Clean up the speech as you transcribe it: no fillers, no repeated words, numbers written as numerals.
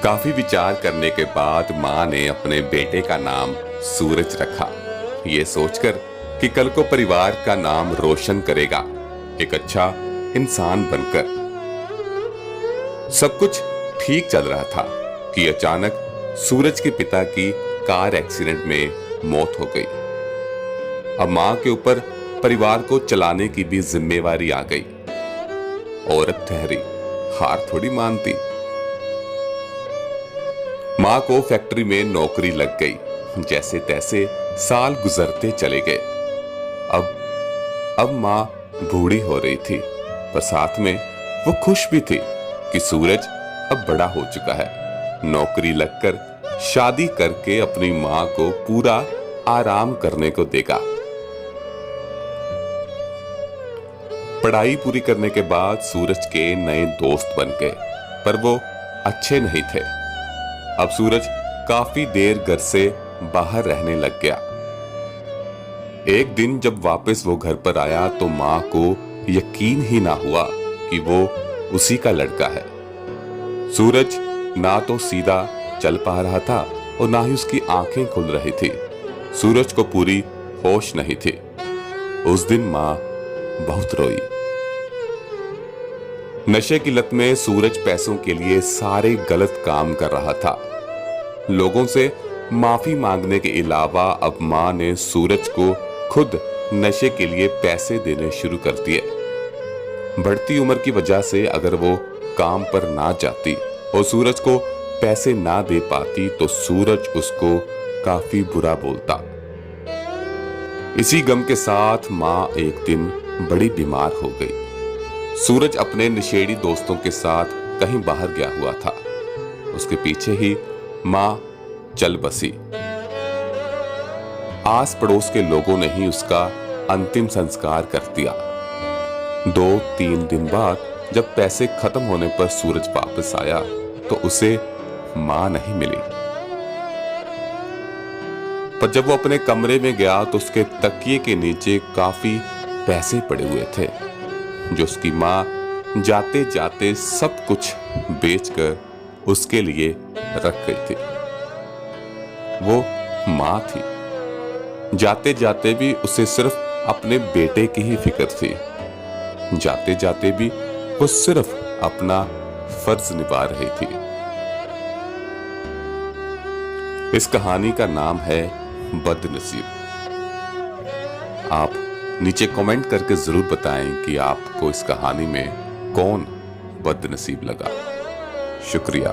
काफी विचार करने के बाद माँ ने अपने बेटे का नाम सूरज रखा, ये सोचकर कि कल को परिवार का नाम रोशन करेगा, एक अच्छा इंसान बनकर। सब कुछ ठीक चल रहा था कि अचानक सूरज के पिता की कार एक्सीडेंट में मौत हो गई। अब माँ के ऊपर परिवार को चलाने की भी जिम्मेवारी आ गई। औरत ठहरी, हार थोड़ी मानती। माँ को फैक्ट्री में नौकरी लग गई। जैसे तैसे साल गुजरते चले गए। अब माँ बूढ़ी हो रही थी, पर साथ में वो खुश भी थी कि सूरज अब बड़ा हो चुका है। नौकरी लगकर शादी करके अपनी माँ को पूरा आराम करने को देगा। पढ़ाई पूरी करने के बाद सूरज के नए दोस्त बन गए, पर वो अच्छे नहीं थे। अब सूरज काफी देर घर से बाहर रहने लग गया। एक दिन जब वापस वो घर पर आया तो माँ को यकीन ही ना हुआ कि वो उसी का लड़का है। सूरज ना तो सीधा चल पा रहा था और ना ही उसकी आंखें खुल रही थी। सूरज को पूरी होश नहीं थी। उस दिन माँ बहुत रोई। नशे की लत में सूरज पैसों के लिए सारे गलत काम कर रहा था। लोगों से माफी मांगने के अलावा अब माँ ने सूरज को खुद नशे के लिए पैसे देने शुरू कर दिए। बढ़ती उम्र की वजह से अगर वो काम पर ना जाती और सूरज को पैसे ना दे पाती तो सूरज उसको काफी बुरा बोलता। इसी गम के साथ माँ एक दिन बड़ी बीमार हो गई। सूरज अपने नशेड़ी दोस्तों के साथ कहीं बाहर गया हुआ था। उसके पीछे ही माँ चल बसी। आस पड़ोस के लोगों ने ही उसका अंतिम संस्कार कर दिया। 2-3 दिन बाद जब पैसे खत्म होने पर सूरज वापस आया तो उसे माँ नहीं मिली। पर जब वो अपने कमरे में गया तो उसके तकिए के नीचे काफी पैसे पड़े हुए थे, जो उसकी माँ जाते जाते सब कुछ बेचकर उसके लिए रख गई थी। वो माँ थी। जाते जाते भी उसे सिर्फ अपने बेटे की ही फिक्र थी। जाते जाते भी वो सिर्फ अपना फर्ज निभा रही थी। इस कहानी का नाम है बदनसीब। आप नीचे कमेंट करके जरूर बताएं कि आपको इस कहानी में कौन बदनसीब लगा। शुक्रिया।